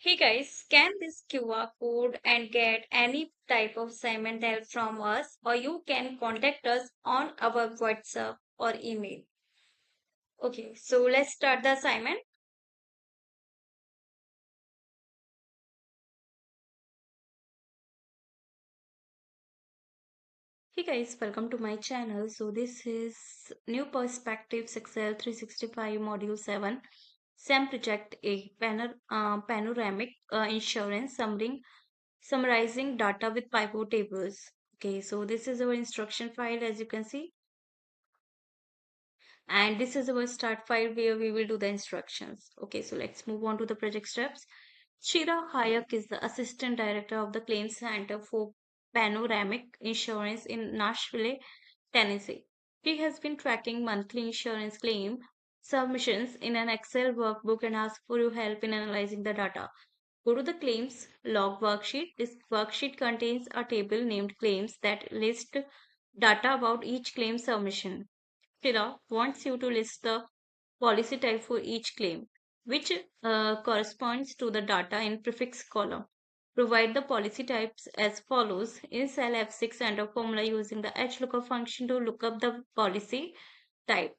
Hey guys, scan this QR code and get any type of assignment help from us, or you can contact us on our WhatsApp or email. Okay, so let's start the assignment. Hey guys, welcome to my channel. So this is New Perspectives Excel 365 Module 7, SAM Project A, Panoramic Insurance Summarizing Data with Pivot Tables. Okay, so this is our instruction file as you can see. And this is our start file where we will do the instructions. Okay, so let's move on to the project steps. Shira Hayak is the assistant director of the claims center for Panoramic Insurance in Nashville, Tennessee. She has been tracking monthly insurance claim submissions in an Excel workbook and asks for your help in analyzing the data. Go to the claims log worksheet. This worksheet contains a table named claims that list data about each claim submission. Shira wants you to list the policy type for each claim, which corresponds to the data in prefix column. Provide the policy types as follows. In cell F6, enter formula using the HLOOKUP function to look up the policy type.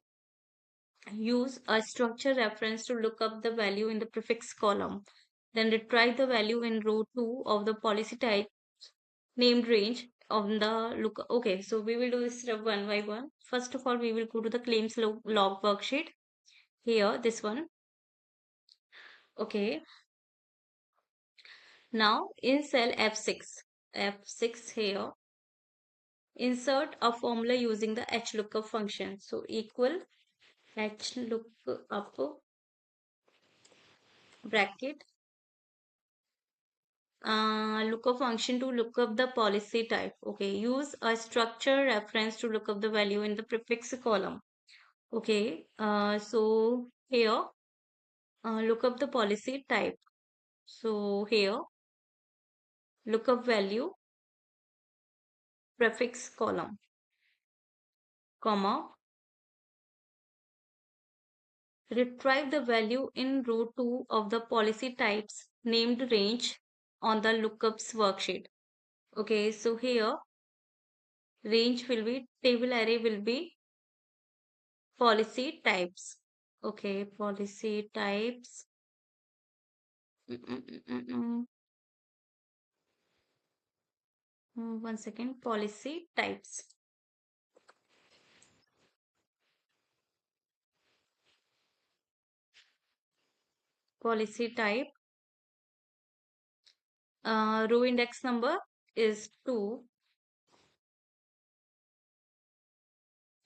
Use a structure reference to look up the value in the prefix column. Then retrieve the value in row 2 of the policy type named range on the look. Okay, so we will do this step one by one. First of all, we will go to the claims log worksheet. Here, this one. Okay, now in cell F6 here, insert a formula using the HLOOKUP function. So equal HLOOKUP bracket lookup function to look up the policy type. Okay, use a structure reference to look up the value in the prefix column. Okay, so here look up the policy type. So here look up value prefix column, comma, retrieve the value in row 2 of the policy types named range on the lookups worksheet. Okay, so here range will be table array will be policy types. Okay, policy types. Mm, mm, mm, mm, mm. 1 second, policy types. Policy type. Row index number is 2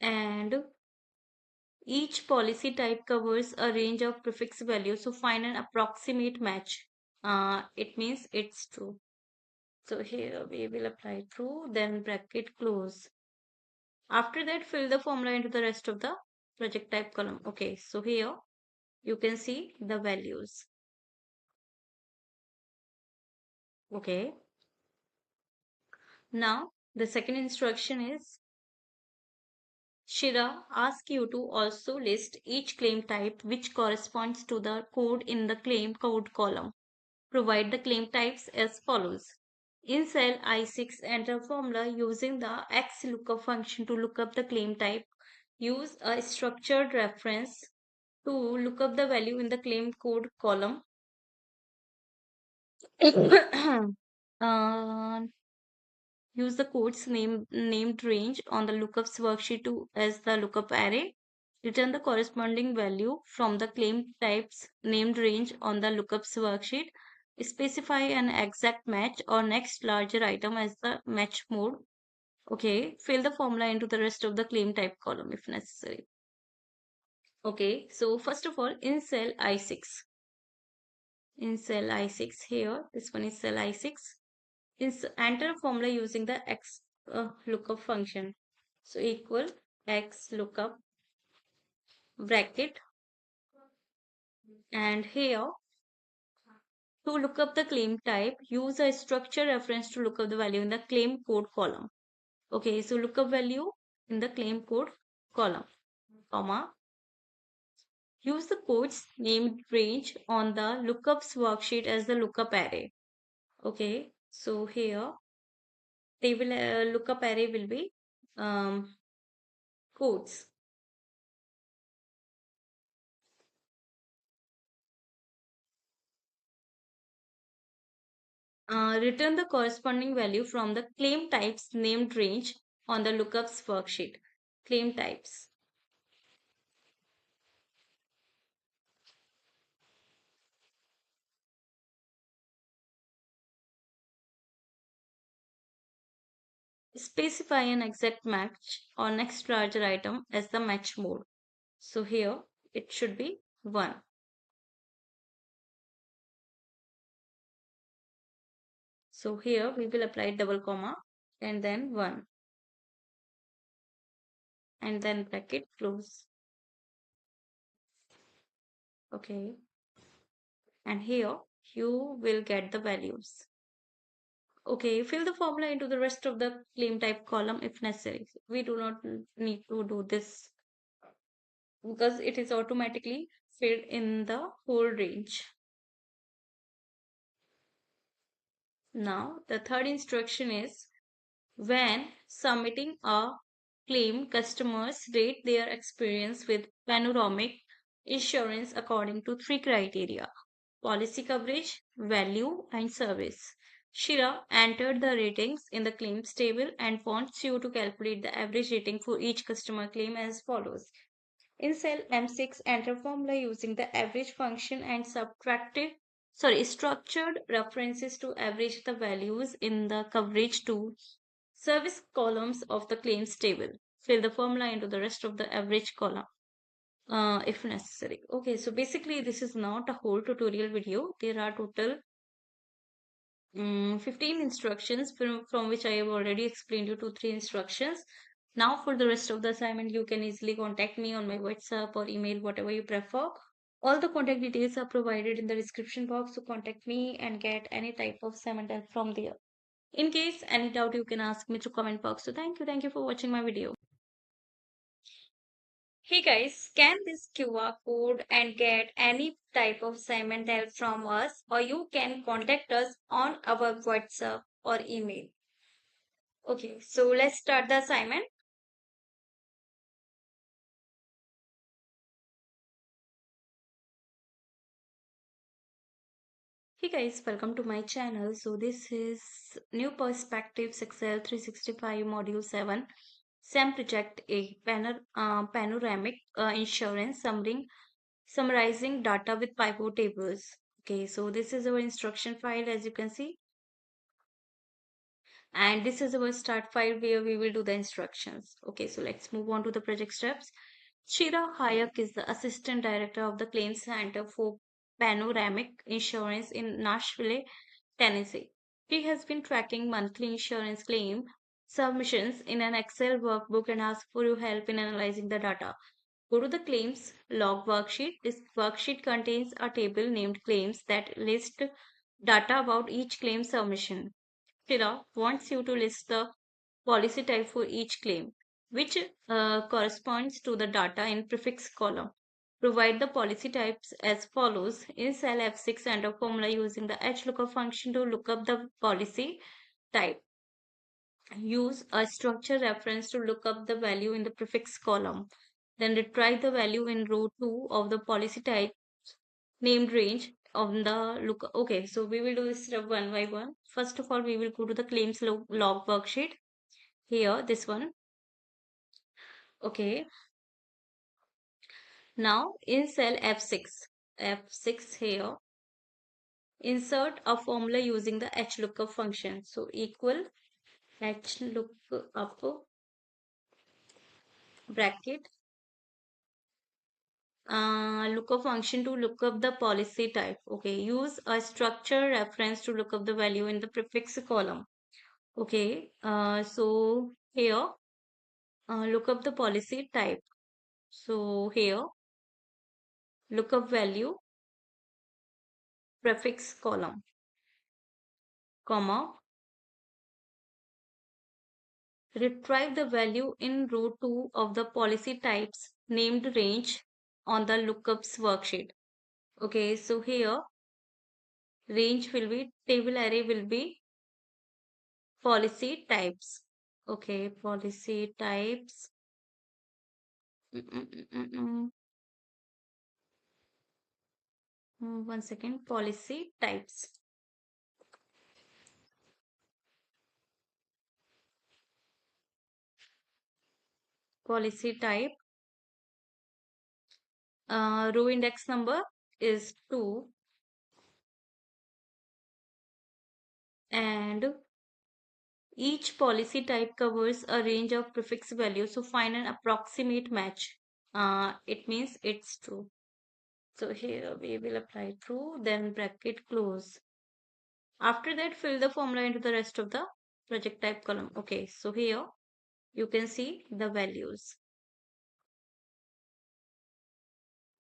and each policy type covers a range of prefix values. So find an approximate match. It means it's true. So here we will apply true, then bracket close. After that, fill the formula into the rest of the project type column. Okay, so here you can see the values. Okay. Now the second instruction is Shira asks you to also list each claim type which corresponds to the code in the claim code column. Provide the claim types as follows. In cell I6, enter formula using the XLOOKUP function to look up the claim type. Use a structured reference to look up the value in the claim code column. uh, Use the codes named range on the lookups worksheet to as the lookup array. Return the corresponding value from the claim types named range on the lookups worksheet. Specify an exact match or next larger item as the match mode. Okay, fill the formula into the rest of the claim type column if necessary. Okay, so first of all, in cell I6, here, this one is cell I6. Enter formula using the X lookup function. So equal X lookup bracket, and here to look up the claim type, use a structure reference to look up the value in the claim code column. Okay, so look up value in the claim code column, comma, Use the codes named range on the lookups worksheet as the lookup array. Okay, so here they will lookup array will be um, codes. Return the corresponding value from the claim types named range on the lookups worksheet. Claim types. Specify an exact match or next larger item as the match mode. So here it should be 1. So here we will apply double comma and then 1 and then bracket close. Okay. And here you will get the values. Okay, fill the formula into the rest of the claim type column if necessary. We do not need to do this because it is automatically filled in the whole range. Now, the third instruction is when submitting a claim, customers rate their experience with panoramic insurance according to three criteria: policy coverage, value, and service. Shira entered the ratings in the claims table and wants you to calculate the average rating for each customer claim as follows. In cell M6, enter formula using the average function and structured references to average the values in the coverage to service columns of the claims table. Fill the formula into the rest of the average column if necessary. Okay, so basically this is not a whole tutorial video. There are total 15 instructions from which I have already explained you 2-3 instructions. Now for the rest of the assignment, you can easily contact me on my WhatsApp or email, whatever you prefer. All the contact details are provided in the description box, so contact me and get any type of assignment help from there. In case any doubt, you can ask me through comment box. So thank you for watching my video. Hey guys, scan this QR code and get any type of assignment help from us, or you can contact us on our WhatsApp or email. Okay, so let's start the assignment. Hey guys, welcome to my channel. So this is New Perspectives Excel 365 Module 7 SAM Project A Panoramic Insurance Summarizing Data with Pivot Tables. Okay, so this is our instruction file as you can see. And this is our start file where we will do the instructions. Okay, so let's move on to the project steps. Shira Hayak is the Assistant Director of the Claims Center for Panoramic Insurance in Nashville, Tennessee. She has been tracking monthly insurance claim submissions in an Excel workbook and asks for your help in analyzing the data. Go to the claims log worksheet. This worksheet contains a table named claims that list data about each claim submission. Shira wants you to list the policy type for each claim, which corresponds to the data in prefix column. Provide the policy types as follows. In cell F6, enter formula using the HLOOKUP function to look up the policy type. Use a structure reference to look up the value in the prefix column. Then retrieve the value in row 2 of the policy type named range on the look. Okay, so we will do this step one by one. First of all, we will go to the claims log worksheet. Here, this one. Okay, now in cell F6 here, insert a formula using the HLOOKUP function. So equal HLOOKUP bracket lookup function to look up the policy type. Okay, use a structure reference to look up the value in the prefix column. Okay, so here look up the policy type. So here lookup value prefix column, comma, retrieve the value in row 2 of the policy types named range on the lookups worksheet. Okay, so here range will be, table array will be policy types. Okay, policy types. Mm, mm, mm, mm, mm. 1 second, policy types. Policy type. Row index number is 2 and each policy type covers a range of prefix values. So find an approximate match. It means it's true. So here we will apply true, then bracket close. After that, fill the formula into the rest of the project type column. Okay, so here you can see the values.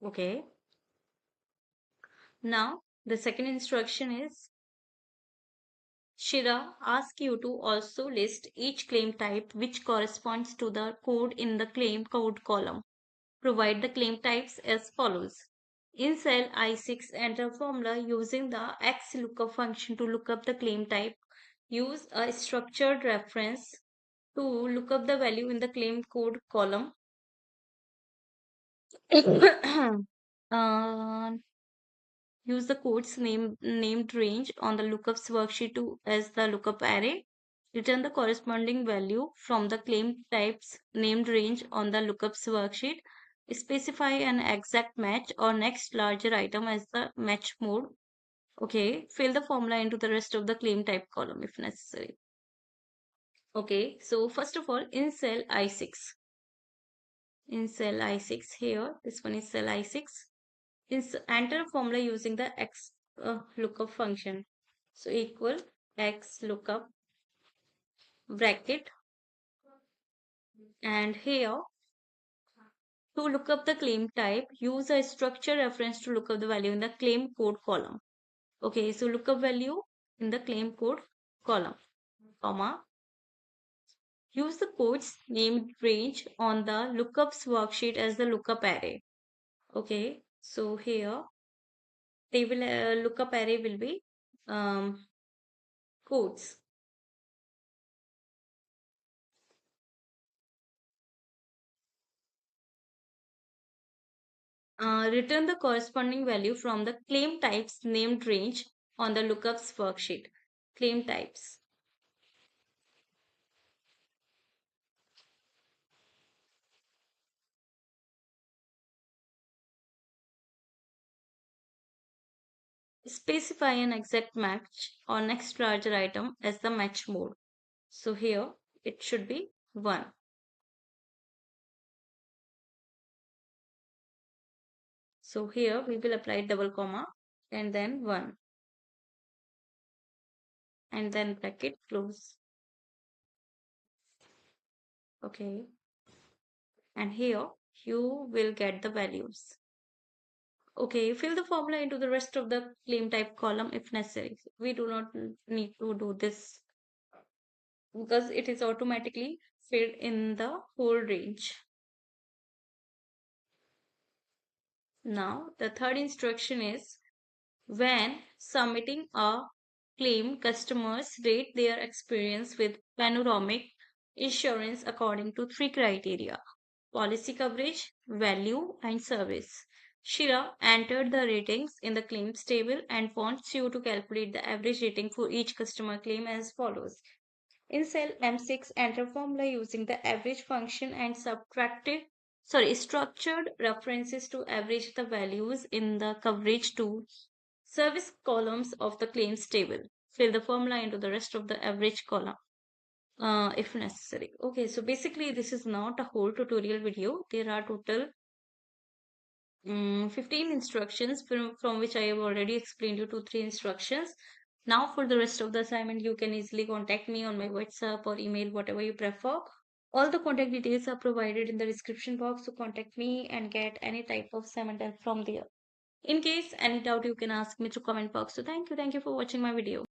Okay. Now the second instruction is Shira asks you to also list each claim type which corresponds to the code in the claim code column. Provide the claim types as follows. In cell I6, enter formula using the XLOOKUP function to look up the claim type. Use a structured reference to look up the value in the claim code column. uh, Use the code's named range on the lookups worksheet to as the lookup array. Return the corresponding value from the claim type's named range on the lookups worksheet. Specify an exact match or next larger item as the match mode. Okay, fill the formula into the rest of the claim type column if necessary. Okay, so first of all, in cell I6, here, this one is cell I6. Enter formula using the X lookup function. So equal X lookup bracket, and here to look up the claim type, use a structure reference to look up the value in the claim code column. Okay, so look up value in the claim code column, comma. Use the code's named range on the lookups worksheet as the lookup array. Okay, so here table lookup array will be codes. Return the corresponding value from the claim types named range on the lookups worksheet. Claim types. Specify an exact match or next larger item as the match mode. So here it should be 1. So here we will apply double comma and then 1 and then bracket close. Okay. And here you will get the values. Okay, fill the formula into the rest of the claim type column if necessary. We do not need to do this because it is automatically filled in the whole range. Now, the third instruction is when submitting a claim, customers rate their experience with Panoramic Insurance according to 3 criteria: policy coverage, value, and service. Shira entered the ratings in the claims table and wants you to calculate the average rating for each customer claim as follows. In cell M6, enter formula using the average function and structured references to average the values in the coverage to service columns of the claims table. Fill the formula into the rest of the average column if necessary. Okay, so basically this is not a whole tutorial video. There are total 15 instructions from which I have already explained you 2-3 instructions. Now for the rest of the assignment, you can easily contact me on my WhatsApp or email, whatever you prefer. All the contact details are provided in the description box, so contact me and get any type of assignment help from there. In case any doubt, you can ask me through comment box. So thank you for watching my video.